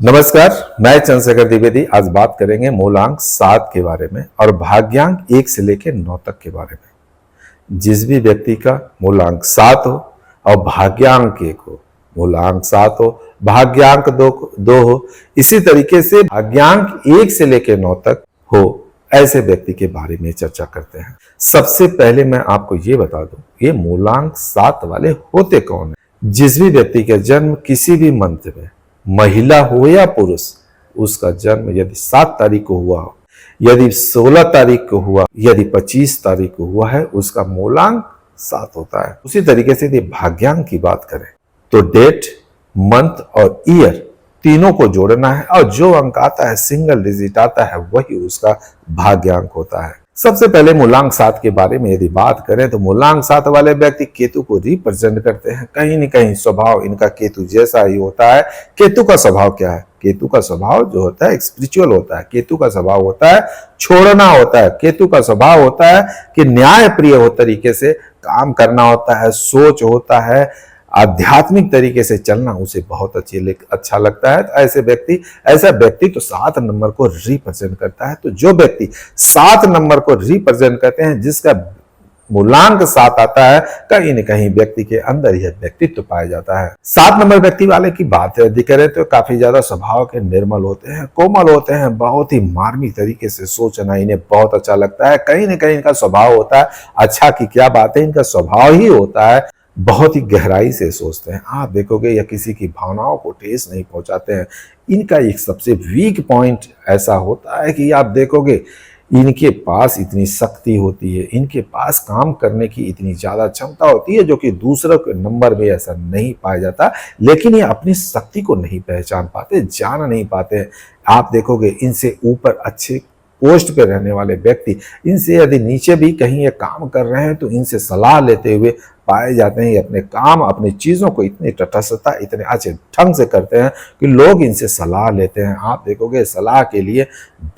नमस्कार, मैं चंद्रशेखर द्विवेदी। आज बात करेंगे मूलांक 7 के बारे में और भाग्यांक 1 से लेकर 9 तक के बारे में। जिस भी व्यक्ति का मूलांक 7 हो और भाग्यांक 1 हो, मूलांक 7 हो, भाग्यांक 2 हो, इसी तरीके से भाग्यांक 1 से लेकर 9 तक हो, ऐसे व्यक्ति के बारे में चर्चा करते हैं। सबसे पहले मैं आपको ये बता दूं, ये मूलांक 7 वाले होते कौन है। जिस भी व्यक्ति का जन्म किसी भी मंथ में, महिला हो या पुरुष, उसका जन्म यदि 7 तारीख को हुआ हो, यदि 16 तारीख को हुआ, यदि 25 तारीख को हुआ है, उसका मूलांक 7 होता है। उसी तरीके से यदि भाग्यांक की बात करें तो डेट, मंथ और ईयर तीनों को जोड़ना है और जो अंक आता है, सिंगल डिजिट आता है, वही उसका भाग्यांक होता है। सबसे पहले मूलांक 7 के बारे में यदि बात करें तो मूलांक 7 वाले व्यक्ति केतु को रिप्रेजेंट करते हैं। कहीं न कहीं स्वभाव इनका केतु जैसा ही होता है। केतु का स्वभाव क्या है? केतु का स्वभाव जो होता है स्पिरिचुअल होता है। केतु का स्वभाव होता है छोड़ना होता है। केतु का स्वभाव होता है कि न्याय प्रिय हो तरीके से काम करना होता है, सोच होता है, आध्यात्मिक तरीके से चलना उसे बहुत अच्छा लगता है। ऐसा व्यक्ति तो 7 नंबर को रिप्रेजेंट करता है। तो जो व्यक्ति 7 नंबर को रिप्रेजेंट करते हैं, जिसका मूलांक 7 आता है, कहीं न कहीं व्यक्ति के अंदर यह व्यक्तित्व पाया जाता है। 7 नंबर व्यक्ति वाले की बात यदि करें तो काफी ज्यादा स्वभाव के निर्मल होते हैं, कोमल होते हैं, बहुत ही मार्मिक तरीके से सोचना इन्हें बहुत अच्छा लगता है। कहीं न कहीं इनका स्वभाव होता है, अच्छा की क्या बात है, इनका स्वभाव ही होता है, बहुत ही गहराई से सोचते हैं। आप देखोगे या किसी की भावनाओं को ठेस नहीं पहुंचाते हैं। इनका एक सबसे वीक पॉइंट ऐसा होता है कि आप देखोगे इनके पास इतनी शक्ति होती है, इनके पास काम करने की इतनी ज्यादा क्षमता होती है, जो कि दूसरों के नंबर में ऐसा नहीं पाया जाता। लेकिन ये अपनी शक्ति को नहीं पहचान पाते, जान नहीं पाते। आप देखोगे इनसे ऊपर अच्छे पोस्ट पे रहने वाले व्यक्ति इनसे यदि नीचे भी कहीं ये काम कर रहे हैं तो इनसे सलाह लेते हुए पाए जाते हैं। ये अपने काम, अपनी चीजों को इतनी तटस्थता, इतने अच्छे ढंग से करते हैं कि लोग इनसे सलाह लेते हैं। आप देखोगे सलाह के लिए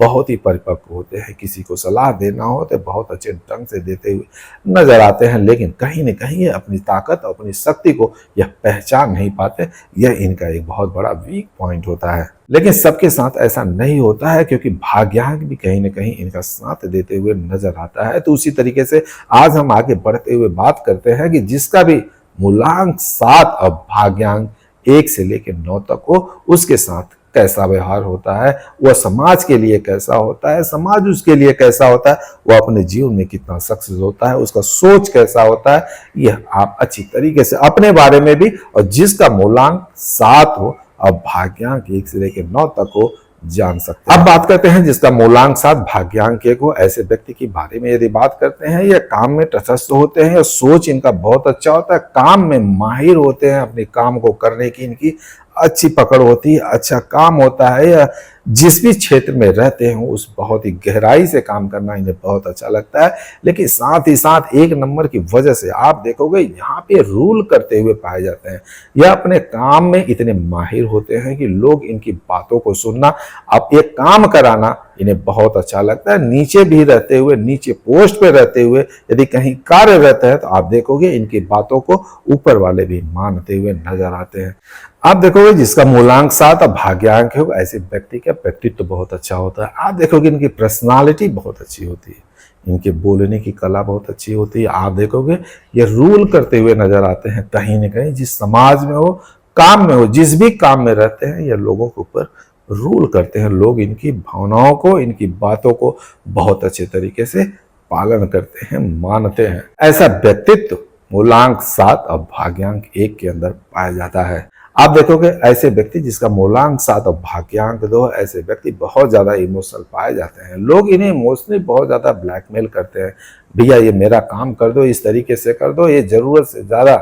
बहुत ही परिपक्व होते हैं। किसी को सलाह देना हो तो बहुत अच्छे ढंग से देते हुए नजर आते हैं। लेकिन कहीं न कहीं ये अपनी ताकत, अपनी शक्ति को यह पहचान नहीं पाते। यह इनका एक बहुत बड़ा वीक पॉइंट होता है। लेकिन सबके साथ ऐसा नहीं होता है, क्योंकि भाग्यांक भी कहीं न कहीं इनका साथ देते हुए नजर आता है। तो उसी तरीके से आज हम आगे बढ़ते हुए बात करते हैं कि जिसका भी मूलांक 7 और भाग्यांक 1 से लेकर 9 तक हो, उसके साथ कैसा व्यवहार होता है, वह समाज के लिए कैसा होता है, समाज उसके लिए कैसा होता है, वह अपने जीवन में कितना सक्सेस होता है, उसका सोच कैसा होता है, यह आप अच्छी तरीके से अपने बारे में भी, और जिसका मूलांक 7 हो और भाग्यांक 1 से लेकर 9 तक हो, जान सकते हैं। अब बात करते हैं जिसका मूलांक 7 भाग्यांक 1 हो, ऐसे व्यक्ति के बारे में यदि बात करते हैं, यह काम में तटस्थ होते हैं, सोच इनका बहुत अच्छा होता है, काम में माहिर होते हैं, अपने काम को करने की इनकी अच्छी पकड़ होती है, अच्छा काम होता है, या जिस भी क्षेत्र में रहते हैं उस बहुत ही गहराई से काम करना इन्हें बहुत अच्छा लगता है। लेकिन साथ ही साथ 1 नंबर की वजह से आप देखोगे यहाँ पे रूल करते हुए पाए जाते हैं। यह अपने काम में इतने माहिर होते हैं कि लोग इनकी बातों को सुनना, अब एक काम कराना इन्हें बहुत अच्छा लगता है। नीचे भी रहते हुए, नीचे पोस्ट पे रहते हुए यदि कहीं कार्य रहता है तो आप देखोगे इनकी बातों को ऊपर वाले भी मानते हुए नजर आते हैं। आप देखोगे जिसका मूलांक 7 और भाग्यांक हो, ऐसे व्यक्ति का व्यक्तित्व बहुत अच्छा होता है। आप देखोगे इनकी पर्सनालिटी बहुत अच्छी होती है, इनके बोलने की कला बहुत अच्छी होती है। आप देखोगे ये रूल करते हुए नजर आते हैं। कहीं न कहीं जिस समाज में हो, काम में हो, जिस भी काम में रहते हैं, ये लोगों के ऊपर रूल करते हैं। लोग इनकी भावनाओं को, इनकी बातों को बहुत अच्छे तरीके से पालन करते हैं, मानते हैं। ऐसा व्यक्तित्व मूलांक 7 और भाग्यांक 1 के अंदर पाया जाता है। आप देखोगे ऐसे व्यक्ति जिसका मूलांक 7 और भाग्यांक 2, ऐसे व्यक्ति बहुत ज्यादा इमोशनल पाए जाते हैं। लोग इन्हें इमोशनली बहुत ज्यादा ब्लैकमेल करते हैं। भैया ये मेरा काम कर दो, इस तरीके से कर दो, ये जरूरत से ज्यादा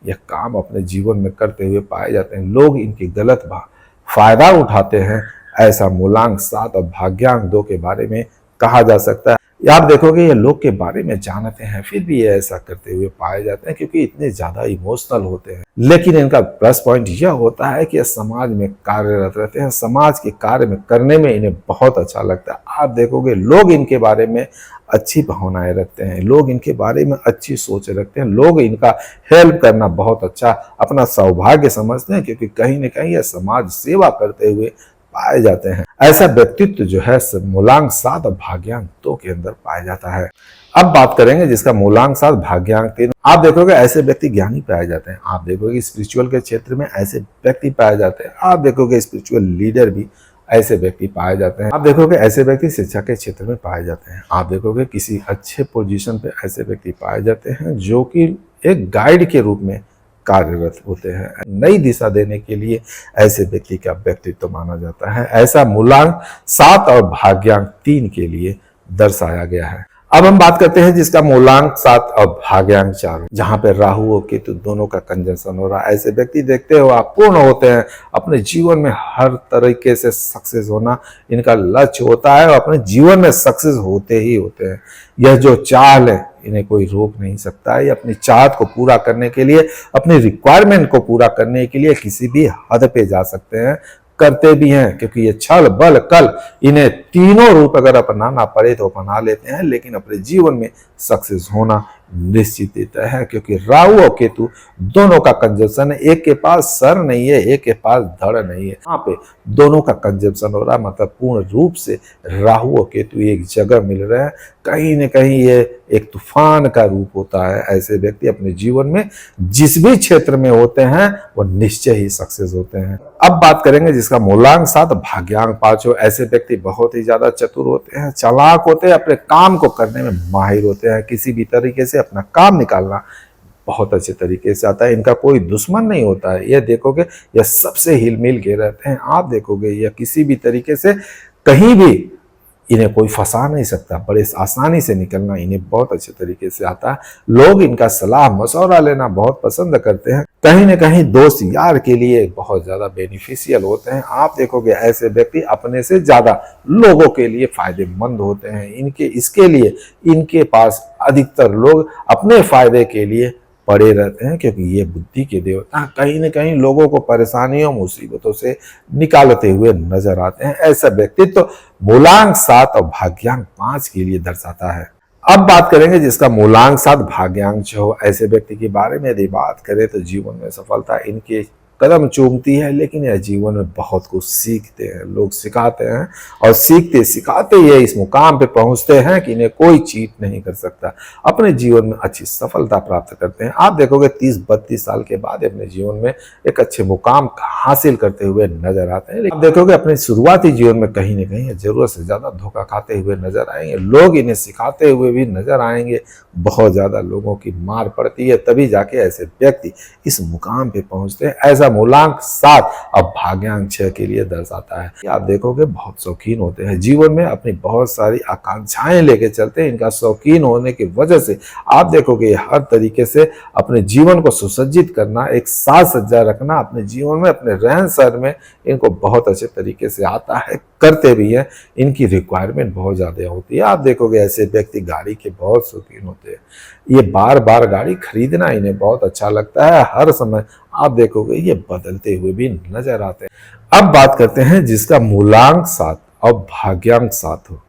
यह काम अपने जीवन में करते हुए पाए जाते हैं। लोग इनकी गलत फायदा उठाते हैं। ऐसा मूलांक 7 और भाग्यांक 2 के बारे में कहा जा सकता है। आप देखोगे ये लोग के बारे में जानते हैं फिर भी ये ऐसा करते हुए पाए जाते हैं क्योंकि इतने ज्यादा इमोशनल होते हैं। लेकिन इनका प्लस पॉइंट यह होता है कि ये समाज में कार्यरत रहते हैं, समाज के कार्य में करने में इन्हें बहुत अच्छा लगता है। आप देखोगे लोग इनके बारे में अच्छी भावनाएं रखते हैं, लोग इनके बारे में अच्छी सोच रखते हैं, लोग इनका हेल्प करना बहुत अच्छा अपना सौभाग्य समझते हैं क्योंकि कहीं न कहीं ये समाज सेवा करते हुए पाए जाते हैं। ऐसा व्यक्तित्व जो है मूलांक 7 और भाग्यांक 2 के अंदर पाया जाता है। अब बात करेंगे जिसका मूलांक 7 भाग्यांक 3। आप देखोगे ऐसे व्यक्ति ज्ञानी पाए जाते हैं, आप देखोगे स्पिरिचुअल के क्षेत्र में ऐसे व्यक्ति पाए जाते हैं, आप देखोगे स्पिरिचुअल लीडर भी ऐसे व्यक्ति पाए जाते हैं, आप देखोगे ऐसे व्यक्ति शिक्षा के क्षेत्र में पाए जाते हैं, आप देखोगे किसी अच्छे पोजीशन पे ऐसे व्यक्ति पाए जाते हैं जो कि एक गाइड के रूप में कार्यरत होते हैं। नई दिशा देने के लिए ऐसे व्यक्ति का व्यक्तित्व माना जाता है। ऐसा मूलांक 7 और भाग्यांक 3 के लिए दर्शाया गया है। अब हम बात करते हैं जिसका मूलांक 7 और भाग्यांक 4, जहां पे राहु और केतु दोनों का कंजंक्शन हो रहा है। ऐसे व्यक्ति देखते हो आप पूर्ण होते हैं, अपने जीवन में हर तरीके से सक्सेस होना इनका लक्ष्य होता है और अपने जीवन में सक्सेस होते ही होते हैं। यह जो चाल है इन्हें कोई रोक नहीं सकता है। ये अपनी चाहत को पूरा करने के लिए, अपनी रिक्वायरमेंट को पूरा करने के लिए किसी भी हद पे जा सकते हैं, करते भी हैं क्योंकि ये छल बल कल इन्हें तीनों रूप अगर अपनाना पड़े तो अपना लेते हैं। लेकिन अपने जीवन में सक्सेस होना निश्चित है क्योंकि राहु और केतु दोनों का कंजंक्शन है। एक के पास सर नहीं है, एक के पास धड़ नहीं है, यहाँ पे दोनों का कंजंक्शन हो रहा है। मतलब पूर्ण रूप से राहु और केतु एक जगह मिल रहे हैं। कहीं न कहीं ये एक तूफान का रूप होता है। ऐसे व्यक्ति अपने जीवन में जिस भी क्षेत्र में होते हैं वो निश्चय ही सक्सेस होते हैं। अब बात करेंगे जिसका मूलांक 7 भाग्यांक 5। ऐसे व्यक्ति बहुत ही ज्यादा चतुर होते हैं, चालाक होते हैं, अपने काम को करने में माहिर होते हैं। किसी भी तरीके से अपना काम निकालना बहुत अच्छे तरीके से आता है। इनका कोई दुश्मन नहीं होता है। यह देखोगे यह सबसे हिल मिल के रहते हैं। आप देखोगे यह किसी भी तरीके से कहीं भी इन्हें कोई फंसा नहीं सकता। बड़े आसानी से निकलना इन्हें बहुत अच्छे तरीके से आता है। लोग इनका सलाह मशवरा लेना बहुत पसंद करते हैं। कहीं न कहीं दोस्त यार के लिए बहुत ज्यादा बेनिफिशियल होते हैं। आप देखोगे ऐसे व्यक्ति अपने से ज्यादा लोगों के लिए फायदेमंद होते हैं। इसके लिए इनके पास अधिकतर लोग अपने फायदे के लिए पड़े रहते हैं क्योंकि ये बुद्धि के देवता कहीं न कहीं लोगों को परेशानियों मुसीबतों से निकालते हुए नजर आते हैं। ऐसा व्यक्तित्व मूलांक 7 और भाग्यांक 5 के लिए दर्शाता है। अब बात करेंगे जिसका मूलांक 7 भाग्यांक 6। ऐसे व्यक्ति के बारे में यदि बात करें तो जीवन में सफलता इनके कदम चूमती है, लेकिन यह जीवन में बहुत कुछ सीखते हैं। लोग सिखाते हैं और सीखते सिखाते ये इस मुकाम पे पहुंचते हैं कि इन्हें कोई चीट नहीं कर सकता। अपने जीवन में अच्छी सफलता प्राप्त करते हैं। आप देखोगे 30-32 साल के बाद अपने जीवन में एक अच्छे मुकाम हासिल करते हुए नजर आते हैं। आप देखोगे अपने शुरुआती जीवन में कहीं न कहीं जरूरत से ज्यादा धोखा खाते हुए नजर आएंगे। लोग इन्हें सिखाते हुए भी नजर आएंगे। बहुत ज्यादा लोगों की मार पड़ती है, तभी जाके ऐसे व्यक्ति इस मुकाम पे पहुंचते हैं। ऐसा मूलांक 7 और भाग्यांक 6 के लिए दर्शाता है। आप देखोगे बहुत शौकीन होते हैं, जीवन में अपनी बहुत सारी आकांक्षाएं लेके चलते हैं। इनका शौकीन होने की वजह से आप देखोगे हर तरीके से अपने जीवन को सुसज्जित करना, एक साज सज्जा रखना अपने जीवन में, अपने रहन सहन में इनको बहुत अच्छे तरीके से आता है, करते भी हैं। इनकी रिक्वायरमेंट बहुत ज्यादा होती है। आप देखोगे ऐसे व्यक्ति गाड़ी के बहुत शौकीन होते हैं। ये बार बार गाड़ी खरीदना इन्हें बहुत अच्छा लगता है। हर समय आप देखोगे ये बदलते हुए भी नजर आते हैं। अब बात करते हैं जिसका मूलांक 7 और भाग्यांक 7 हो।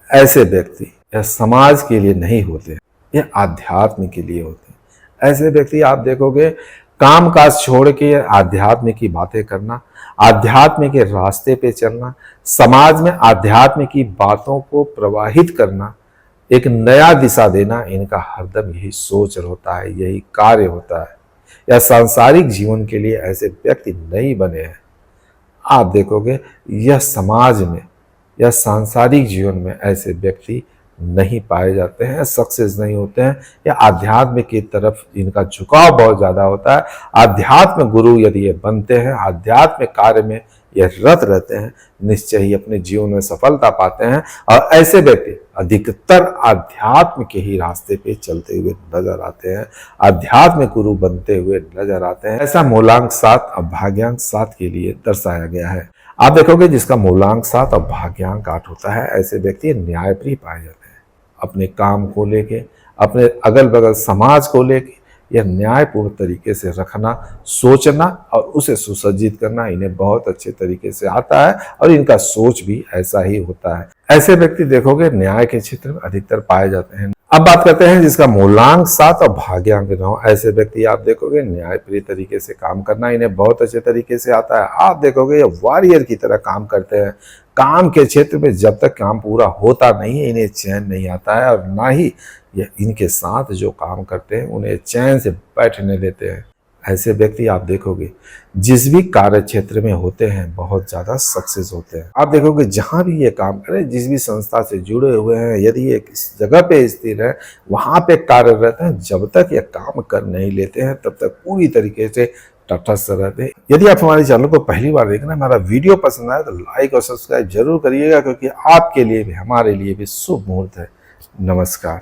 ऐसे व्यक्ति यह समाज के लिए नहीं होते, यह आध्यात्म के लिए होते हैं। ऐसे व्यक्ति आप देखोगे काम काज छोड़ के आध्यात्म की बातें करना, आध्यात्म के रास्ते पे चलना, समाज में आध्यात्म की बातों को प्रवाहित करना, एक नया दिशा देना, इनका हरदम यही सोच होता है, यही कार्य होता है। या सांसारिक जीवन के लिए ऐसे व्यक्ति नहीं बने हैं। आप देखोगे यह समाज में या सांसारिक जीवन में ऐसे व्यक्ति नहीं पाए जाते हैं, सक्सेस नहीं होते हैं। या आध्यात्म की तरफ इनका झुकाव बहुत ज्यादा होता है। आध्यात्म गुरु यदि ये बनते हैं, आध्यात्म कार्य में यह रत रहते हैं, निश्चय ही अपने जीवन में सफलता पाते हैं। और ऐसे व्यक्ति अधिकतर अध्यात्म के ही रास्ते पे चलते हुए नजर आते हैं, आध्यात्मिक गुरु बनते हुए नजर आते हैं। ऐसा मूलांक 7 और भाग्यांक 7 के लिए दर्शाया गया है। आप देखोगे जिसका मूलांक 7 और भाग्यांक 8 होता है, ऐसे व्यक्ति न्यायप्रिय पाए जाते हैं। अपने काम को लेके, अपने अगल बगल समाज को लेके यह न्यायपूर्ण तरीके से रखना, सोचना और उसे सुसज्जित करना इन्हें बहुत अच्छे तरीके से आता है और इनका सोच भी ऐसा ही होता है। ऐसे व्यक्ति देखोगे न्याय के क्षेत्र में अधिकतर पाए जाते हैं। अब बात करते हैं जिसका मूलांक 7 और भाग्यांक 9। ऐसे व्यक्ति आप देखोगे न्यायप्रिय तरीके से काम करना इन्हें बहुत अच्छे तरीके से आता है। आप देखोगे ये वॉरियर की तरह काम करते हैं। काम के क्षेत्र में जब तक काम पूरा होता नहीं है इन्हें चैन नहीं आता है, और ना ही ये इनके साथ जो काम करते हैं उन्हें चैन से बैठने देते हैं। ऐसे व्यक्ति आप देखोगे जिस भी कार्य क्षेत्र में होते हैं बहुत ज़्यादा सक्सेस होते हैं। आप देखोगे जहाँ भी ये काम करें, जिस भी संस्था से जुड़े हुए हैं, यदि ये किस जगह पे स्थिर है वहाँ पे कार्यरत हैं, जब तक ये काम कर नहीं लेते हैं तब तक पूरी तरीके से तटस्थ रहते हैं। यदि आप हमारे चैनल को पहली बार देख रहे हैं, हमारा वीडियो पसंद आए तो लाइक और सब्सक्राइब जरूर करिएगा, क्योंकि आपके लिए भी हमारे लिए भी शुभ मुहूर्त है। नमस्कार।